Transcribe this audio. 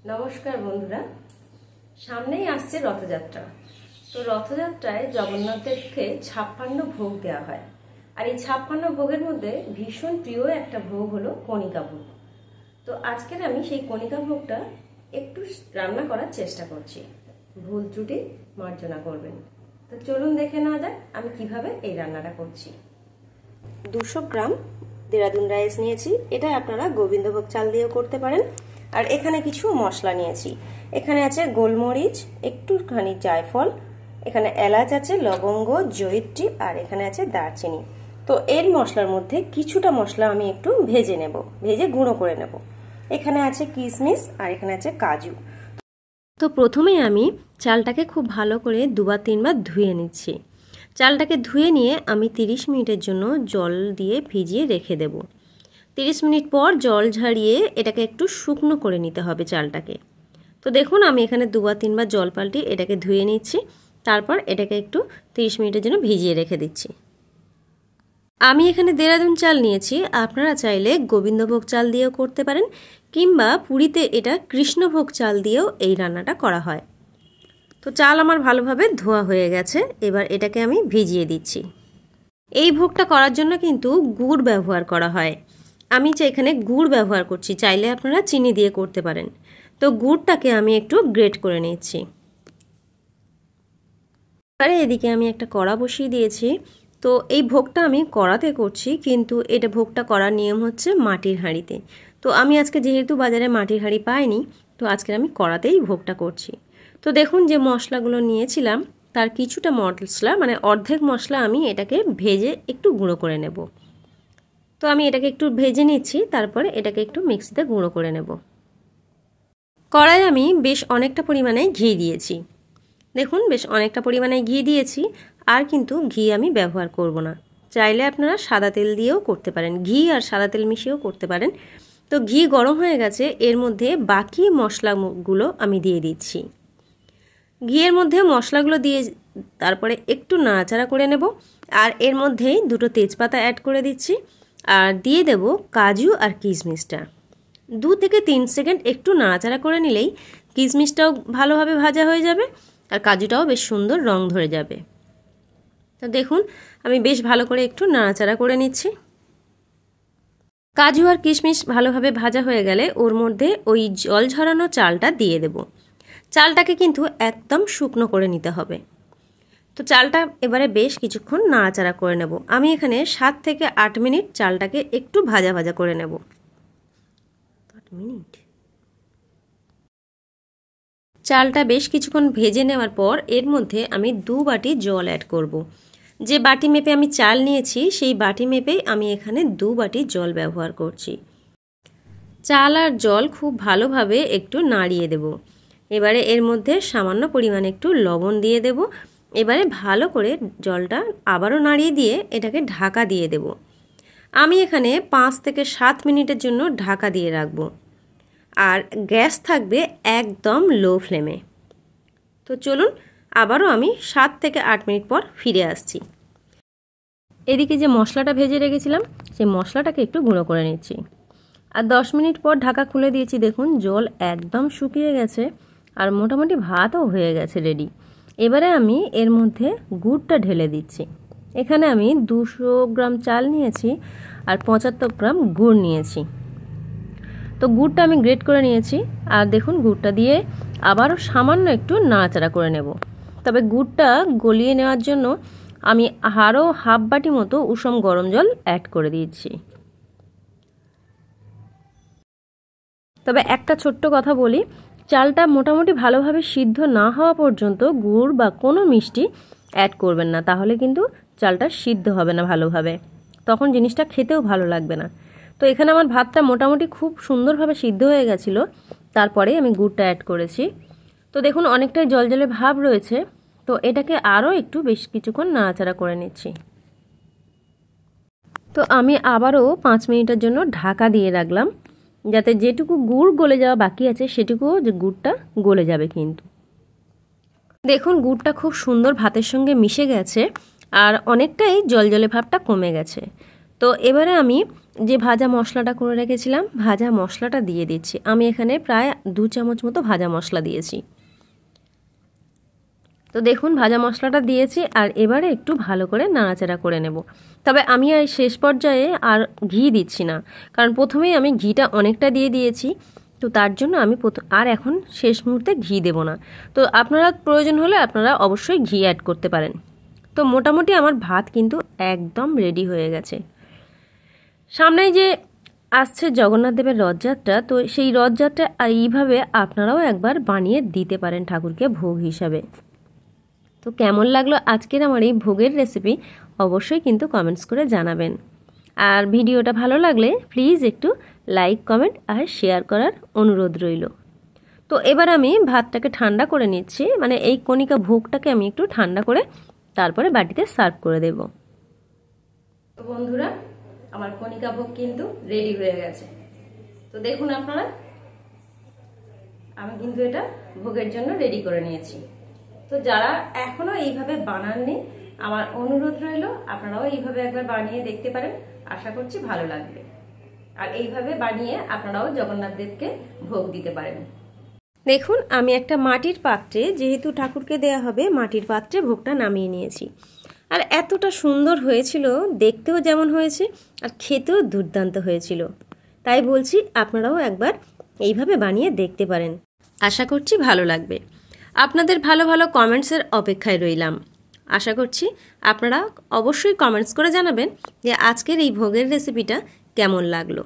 নমস্কার বন্ধুরা, সামনেই আসছে রথযাত্রা। তো রথযাত্রায় জগন্নাথদেবকে 56 ভোগ দেওয়া হয়। আর এই 56 ভোগের মধ্যে ভীষণ প্রিয় একটা ভোগ হলো কণিকা ভোগ। তো আজকের আমি সেই কণিকা ভোগটা একটু রান্না করার চেষ্টা করছি। ভুল ত্রুটি মার্জনা করবেন। তো চলুন দেখে নেওয়া যাক আমি কিভাবে এই রান্নাটা করছি। 200 গ্রাম দেরাদুন রাইস নিয়েছি। এটা আপনারা গোবিন্দভোগ চাল দিয়েও করতে পারেন। আর এখানে কিছু মশলা নিয়েছি। এখানে আছে গোলমরিচ, একটুখানি জায়ফল, এখানে এলাচ আছে, লবঙ্গ, জয়িত্রী, আর এখানে আছে দারচিনি। তো এর মশলার মধ্যে কিছুটা মশলা আমি একটু ভেজে নেব, ভেজে গুঁড়ো করে নেব। এখানে আছে কিশমিশ আর এখানে আছে কাজু। তো প্রথমেই আমি চালটাকে খুব ভালো করে 2-3 বার ধুয়ে নিচ্ছি। চালটাকে ধুয়ে নিয়ে আমি 30 মিনিটের জন্য জল দিয়ে ভিজিয়ে রেখে দেব। 30 মিনিট পর জল ঝাড়িয়ে এটাকে একটু শুকনো করে নিতে হবে চালটাকে। তো দেখুন আমি এখানে 2-3 বার জল পাল্টিয়ে এটাকে ধুয়ে নিচ্ছি। তারপর এটাকে একটু 30 মিনিটের জন্য ভিজিয়ে রেখে দিচ্ছি। আমি এখানে দেরাদুন চাল নিয়েছি। আপনারা চাইলে গোবিন্দভোগ চাল দিয়েও করতে পারেন, কিংবা পুরীতে এটা কৃষ্ণভোগ চাল দিয়েও এই রান্নাটা করা হয়। তো চাল আমার ভালোভাবে ধোয়া হয়ে গেছে। এবার এটাকে আমি ভিজিয়ে দিচ্ছি। এই ভোগটা করার জন্য কিন্তু গুড় ব্যবহার করা হয়। আমি এখানে গুড় ব্যবহার করছি, চাইলে আপনারা চিনি দিয়ে করতে পারেন। তো গুড়টাকে আমি একটু গ্রেট করে নিচ্ছি। আরে এদিকে আমি একটা কড়া বসিয়ে দিয়েছি। তো এই ভোগটা আমি কড়াতে করছি, কিন্তু এটা ভোগটা করার নিয়ম হচ্ছে মাটির হাঁড়িতে। তো আমি আজকে যেহেতু বাজারে মাটির হাঁড়ি পাইনি, তো আজকে আমি কড়াতেই ভোগটা করছি। তো দেখুন যে মশলাগুলো নিয়েছিলাম তার কিছুটা মশলা, মানে অর্ধেক মশলা আমি এটাকে ভেজে একটু গুঁড়ো করে নেব। তো আমি এটাকে একটু ভেজে নিচ্ছি, তারপরে এটাকে একটু মিক্সিতে গুঁড়ো করে নেব। কড়াইয়ে আমি বেশ অনেকটা পরিমাণে ঘি দিয়েছি। দেখুন বেশ অনেকটা পরিমাণে ঘি দিয়েছি। আর কিন্তু ঘি আমি ব্যবহার করব না। চাইলে আপনারা সাদা তেল দিয়েও করতে পারেন, ঘি আর সাদা তেল মিশিয়েও করতে পারেন। তো ঘি গরম হয়ে গেছে, এর মধ্যে বাকি মশলাগুলো আমি দিয়ে দিচ্ছি। ঘিয়ের মধ্যে মশলাগুলো দিয়ে তারপরে একটু নাড়াচাড়া করে নেব। আর এর মধ্যেই 2টো তেজপাতা অ্যাড করে দিচ্ছি। আর দিয়ে দেব কাজু আর কিশমিশটা। 2 থেকে 3 সেকেন্ড একটু নাড়াচাড়া করে নিলেই কিশমিশটাও ভালোভাবে ভাজা হয়ে যাবে, আর কাজুটাও বেশ সুন্দর রং ধরে যাবে। তো দেখুন আমি বেশ ভালো করে একটু নাড়াচাড়া করে নিচ্ছি। কাজু আর কিশমিশ ভালোভাবে ভাজা হয়ে গেলে ওর মধ্যে ওই জল ঝরানো চালটা দিয়ে দেব। চালটাকে কিন্তু একদম শুকনো করে নিতে হবে। তো চালটা এবারে বেশ কিছুক্ষণ নাড়াচাড়া করে নেব। আমি এখানে 7 থেকে 8 মিনিট চালটাকে একটু ভাজা ভাজা করে নেব। 8 মিনিট। চালটা বেশ কিছুক্ষণ ভেজে নেওয়ার পর এর মধ্যে আমি 2 বাটি জল অ্যাড করব। যে বাটি মেপে আমি চাল নিয়েছি সেই বাটি মেপেই আমি এখানে 2 বাটি জল ব্যবহার করছি। চাল আর জল খুব ভালোভাবে একটু নাড়িয়ে দেব। এবারে এর মধ্যে সামান্য পরিমাণে একটু লবণ দিয়ে দেব। এবারে ভালো করে জলটা আবারও নাড়িয়ে দিয়ে এটাকে ঢাকা দিয়ে দেব। আমি এখানে 5 থেকে 7 মিনিটের জন্য ঢাকা দিয়ে রাখব। আর গ্যাস থাকবে একদম লো ফ্লেমে। তো চলুন আবারও আমি 7 থেকে 8 মিনিট পর ফিরে আসছি। এদিকে যে মশলাটা ভেজে রেখেছিলাম সেই মশলাটাকে একটু গুঁড়ো করে নিচ্ছি। আর 10 মিনিট পর ঢাকা খুলে দিয়েছি। দেখুন জল একদম শুকিয়ে গেছে আর মোটামুটি ভাতও হয়ে গেছে রেডি। এবারে আমি এর মধ্যে গুড়টা ঢেলে দিচ্ছি। এখানে আমি 200 গ্রাম চাল নিয়েছি আর 75 গ্রাম গুড় নিয়েছি। তো গুড়টা আমি গ্রেট করে নিয়েছি। আর দেখুন গুড়টা দিয়ে আবারও সামান্য একটু নাড়াচাড়া করে নেব। তবে গুড়টা গলিয়ে নেওয়ার জন্য আমি আরও হাফ বাটি মতো উষম গরম জল অ্যাড করে দিয়েছি। তবে একটা ছোট্ট কথা বলি, চালটা মোটামুটি ভালোভাবে সিদ্ধ না হওয়া পর্যন্ত গুড় বা কোনো মিষ্টি অ্যাড করবেন না, তাহলে কিন্তু চালটা সিদ্ধ হবে না ভালোভাবে, তখন জিনিসটা খেতেও ভালো লাগবে না। তো এখানে আমার ভাতটা মোটামুটি খুব সুন্দরভাবে সিদ্ধ হয়ে গেছিলো, তারপরে আমি গুড়টা অ্যাড করেছি। তো দেখুন অনেকটাই জলজলে ভাব রয়েছে। তো এটাকে আরও একটু বেশ কিছুক্ষণ নাড়াচাড়া করে নিচ্ছি। তো আমি আবারও 5 মিনিটের জন্য ঢাকা দিয়ে রাখলাম, যাতে যেটুকু গুড় গলে যাওয়া বাকি আছে সেটুকুও যে গুড়টা গলে যাবে। কিন্তু দেখুন গুড়টা খুব সুন্দর ভাতের সঙ্গে মিশে গেছে আর অনেকটাই জলজলে ভাবটা কমে গেছে। তো এবারে আমি যে ভাজা মশলাটা করে রেখেছিলাম, ভাজা মশলাটা দিয়ে দিচ্ছি। আমি এখানে প্রায় 2 চামচ মতো ভাজা মশলা দিয়েছি। তো দেখুন ভাজা মশলাটা দিয়েছি, আর এবারে একটু ভালো করে নাড়াচাড়া করে নেব। তবে আমি আর শেষ পর্যায়ে আর ঘি দিচ্ছি না, কারণ প্রথমেই আমি ঘিটা অনেকটা দিয়ে দিয়েছি। তো তার জন্য আমি আর এখন শেষ মুহূর্তে ঘি দেব না। তো আপনারা প্রয়োজন হলে আপনারা অবশ্যই ঘি অ্যাড করতে পারেন। তো মোটামুটি আমার ভাত কিন্তু একদম রেডি হয়ে গেছে। সামনেই যে আসছে জগন্নাথ দেবের রথযাত্রা, তো সেই রথযাত্রা এইভাবে আপনারাও একবার বানিয়ে দিতে পারেন ঠাকুরকে ভোগ হিসাবে। তো কেমন লাগলো আজকের আমার এই ভোগের রেসিপি অবশ্যই কিন্তু কমেন্টস করে জানাবেন। আর ভিডিওটা ভালো লাগলে প্লিজ একটু লাইক, কমেন্ট আর শেয়ার করার অনুরোধ রইল। তো এবার আমি ভাতটাকে ঠান্ডা করে নিচ্ছি, মানে এই কণিকা ভোগটাকে আমি একটু ঠান্ডা করে তারপরে বাটিতে সার্ভ করে দেব। তো বন্ধুরা, আমার কণিকা ভোগ কিন্তু রেডি হয়ে গেছে। তো দেখুন আপনারা, আমি কিন্তু এটা ভোগের জন্য রেডি করে নিয়েছি। তো যারা এখনো এইভাবে বানাননি, আমার অনুরোধ রইল আপনারাও এইভাবে একবার বানিয়ে দেখতে পারেন। আশা করছি ভালো লাগবে। আর এইভাবে বানিয়ে আপনারাও জগন্নাথ দেবকে ভোগ দিতে পারেন। দেখুন আমি একটা মাটির পাত্রে, যেহেতু ঠাকুরকে দেয়া হবে, মাটির পাত্রে ভোগটা নামিয়ে নিয়েছি। আর এতটা সুন্দর হয়েছিল, দেখতেও যেমন হয়েছে আর খেতেও দুর্দান্ত হয়েছিল। তাই বলছি আপনারাও একবার এইভাবে বানিয়ে দেখতে পারেন। আশা করছি ভালো লাগবে। আপনাদের ভালো ভালো কমেন্টসের অপেক্ষায় রইলাম। আশা করছি আপনারা অবশ্যই কমেন্টস করে জানাবেন যে আজকের এই ভোগের রেসিপিটা কেমন লাগলো।